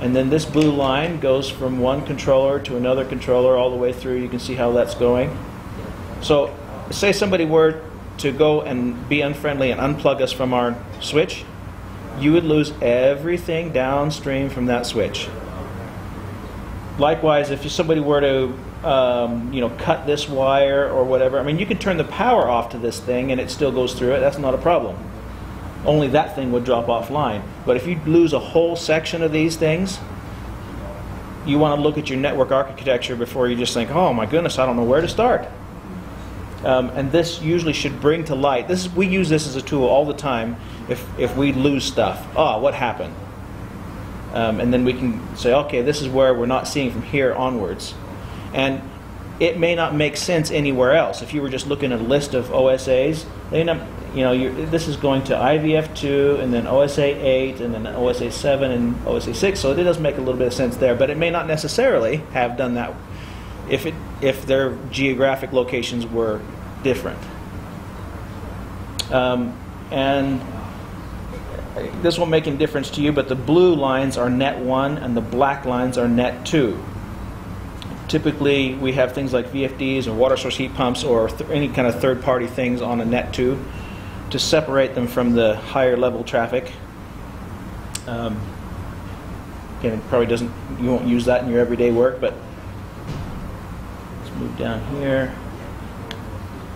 And then this blue line goes from one controller to another controller all the way through. You can see how that's going. So say somebody were to go and be unfriendly and unplug us from our switch, you would lose everything downstream from that switch. Likewise, if somebody were to cut this wire or whatever, I mean, you can turn the power off to this thing and it still goes through it. That's not a problem. Only that thing would drop offline. But if you lose a whole section of these things, you want to look at your network architecture before you just think, oh my goodness, I don't know where to start. And this usually should bring to light, we use this as a tool all the time if we lose stuff. Oh, what happened? And then we can say, okay, this is where we're not seeing from here onwards. And it may not make sense anywhere else. If you were just looking at a list of OSAs, this is going to IVF2 and then OSA 8 and then OSA 7 and OSA 6, so it does make a little bit of sense there, but it may not necessarily have done that if their geographic locations were different. And this won't make any difference to you, but the blue lines are net 1 and the black lines are net 2. Typically, we have things like VFDs or water source heat pumps or any kind of third-party things on a net 2 to separate them from the higher level traffic. Again, it probably you won't use that in your everyday work, but let's move down here.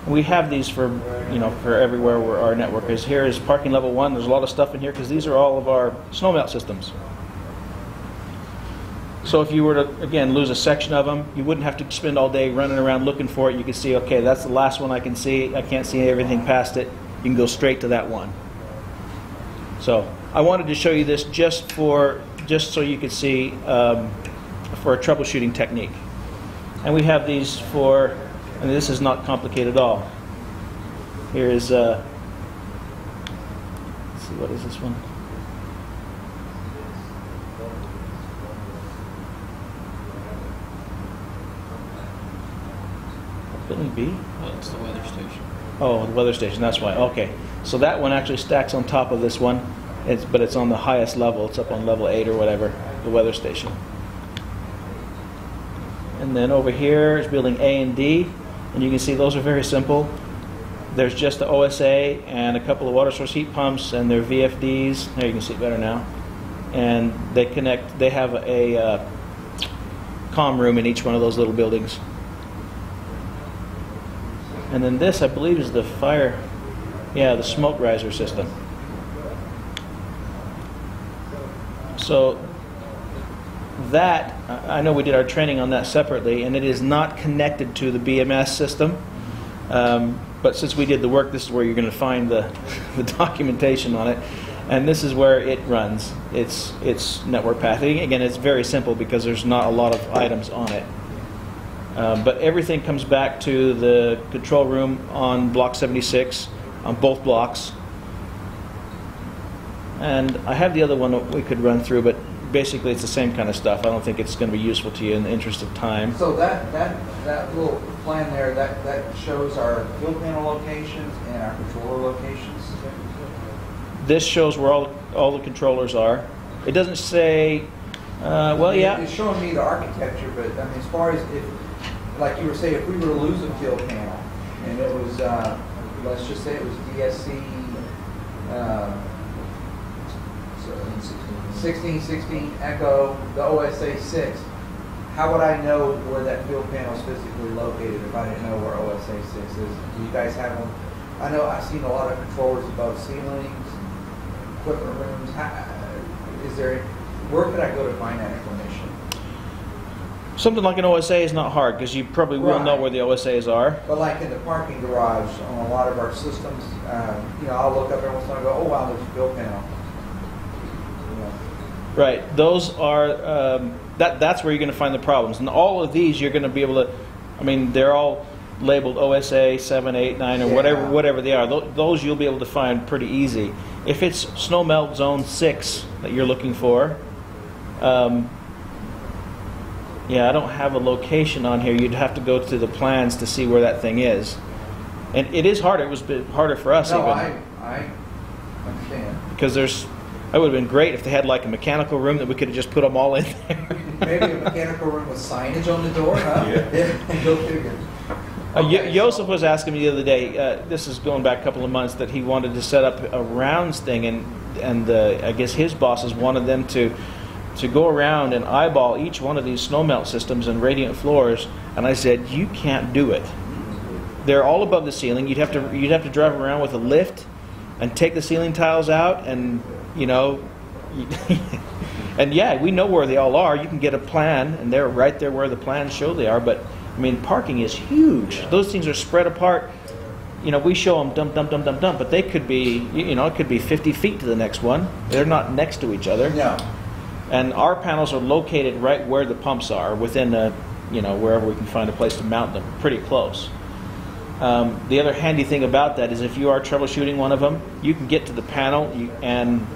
We have these for everywhere where our network is. Here is parking level 1. There's a lot of stuff in here because these are all of our snowmelt systems. So if you were to, again, lose a section of them, you wouldn't have to spend all day running around looking for it. You could see, okay, that's the last one I can see. I can't see everything past it. You can go straight to that one. So I wanted to show you this just so you could see for a troubleshooting technique. And we have these for, and this is not complicated at all. Here is, let's see, what is this one? Building B? Well, it's the weather station. Oh, the weather station, that's why. Okay. So that one actually stacks on top of this one, but it's on the highest level. It's up on level 8 or whatever, the weather station. And then over here is building A and D, and you can see those are very simple. There's just the OSA and a couple of water source heat pumps and their VFDs. There, you can see it better now. And they connect, they have a comm room in each one of those little buildings. And then this, I believe, is the the smoke riser system. So that, I know we did our training on that separately, and it is not connected to the BMS system. But since we did the work, this is where you're going to find the documentation on it. And this is where it runs. It's network pathing. Again, it's very simple because there's not a lot of items on it. But everything comes back to the control room on block 76, on both blocks. And I have the other one that we could run through, but basically it's the same kind of stuff. I don't think it's going to be useful to you in the interest of time. So that little plan there, that shows our field panel locations and our controller locations? This shows where all the controllers are. It doesn't say, yeah. It's showing me the architecture, but I mean, as far as like you were saying, if we were to lose a field panel, and it was, let's just say it was DSC 1616 Echo, the OSA 6, how would I know where that field panel is physically located if I didn't know where OSA 6 is? Do you guys have them? I know I've seen a lot of controllers above ceilings, equipment rooms. Where could I go to find that information? Something like an OSA is not hard because you probably will know where the OSAs are. But like in the parking garage on a lot of our systems, I'll look up every once in a while and go, oh wow, there's a field panel. Right. Those are that's where you're going to find the problems. And all of these you're going to be able to. I mean, they're all labeled OSA 7, 8, 9, or whatever they are. Those you'll be able to find pretty easy. If it's snowmelt zone 6 that you're looking for. I don't have a location on here. You'd have to go to the plans to see where that thing is. And it is harder. It was a bit harder for us. No, I understand. Because That would have been great if they had like a mechanical room that we could have just put them all in there. Maybe a mechanical room with signage on the door, huh? Yeah. Go figure. Joseph was asking me the other day, this is going back a couple of months, that he wanted to set up a rounds thing, and I guess his bosses wanted them to go around and eyeball each one of these snowmelt systems and radiant floors, and I said, you can't do it. They're all above the ceiling. You'd have to drive around with a lift and take the ceiling tiles out, and you know, and yeah, we know where they all are. You can get a plan, and they're right there where the plans show they are. But I mean, parking is huge. Those things are spread apart. You know, we show them dump, dump, dump, dump, dump, but they could be, you know, it could be 50 feet to the next one. They're not next to each other. No. And our panels are located right where the pumps are, within a, you know, wherever we can find a place to mount them, pretty close. The other handy thing about that is if you are troubleshooting one of them, you can get to the panel and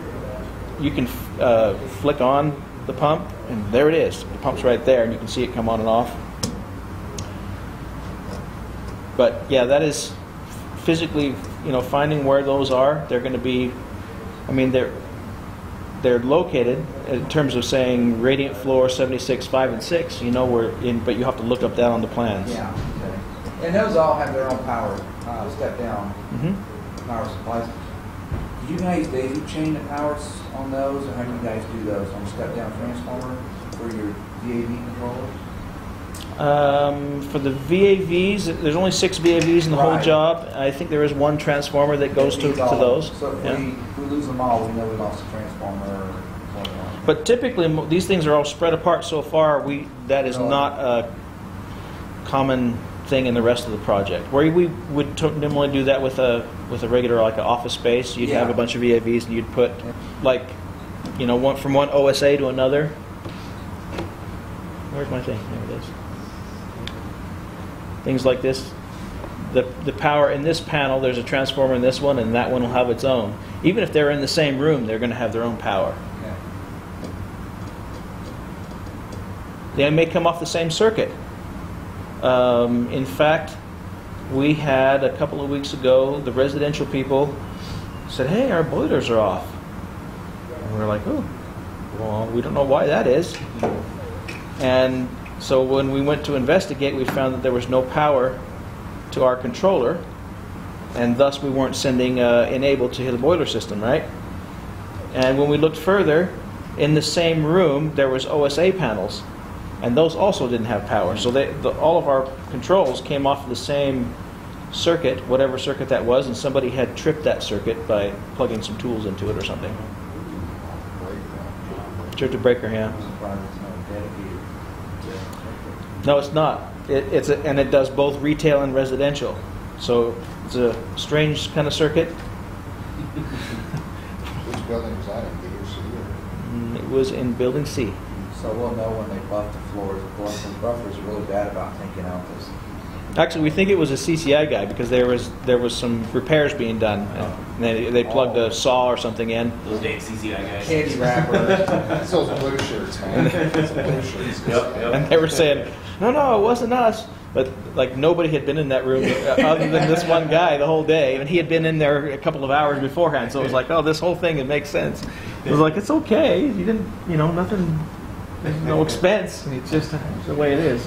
you can flick on the pump, and there it is. The pump's right there, and you can see it come on and off. But yeah, that is physically, you know, finding where those are. They're going to be, I mean, they're located in terms of saying radiant floor 76, 5, and 6. You know where in, but you have to look up that on the plans. Yeah. Okay. And those all have their own power step down power supplies. Do you guys daisy chain the powers on those, or how do you guys do those on step down transformer for your VAV controllers? For the VAVs, there's only 6 VAVs in the whole job. I think there is one transformer that goes to those. So if we lose them all, we know we lost a transformer or whatever. But typically, these things are all spread apart so far. That is not a common thing in the rest of the project. Where we would normally do that with a regular, like an office space. You'd have a bunch of VAVs, and you'd put like, you know, from one OSA to another. Where's my thing? There it is. Things like this. The power in this panel, there's a transformer in this one, and that one will have its own. Even if they're in the same room, they're going to have their own power. Yeah. They may come off the same circuit. In fact, we had a couple of weeks ago, the residential people said, hey, our boilers are off. And we're like, oh, well, we don't know why that is. And so when we went to investigate, we found that there was no power to our controller, and thus we weren't sending Enable to the boiler system, right? And when we looked further, in the same room, there was OSA panels, and those also didn't have power. So all of our controls came off of the same circuit, whatever circuit that was, and somebody had tripped that circuit by plugging some tools into it or something. Tripped a breaker, yeah. No, it's not. And it does both retail and residential. So it's a strange kind of circuit. Which building was that in, B or C? It was in Building C. So we'll know when they buff the floors. The buffers are really bad about taking out this. Actually, we think it was a CCI guy because there was some repairs being done. And they plugged a saw or something in. Those damn CCI guys. Candy wrapper. That's those blue shirts, man. Those blue shirts. Yep. And they were saying, no, it wasn't us. But like nobody had been in that room other than this one guy the whole day, and he had been in there a couple of hours beforehand. So it was like, oh, this whole thing, it makes sense. It was like, it's okay. You didn't, you know, nothing. There's no expense. It's just the way it is.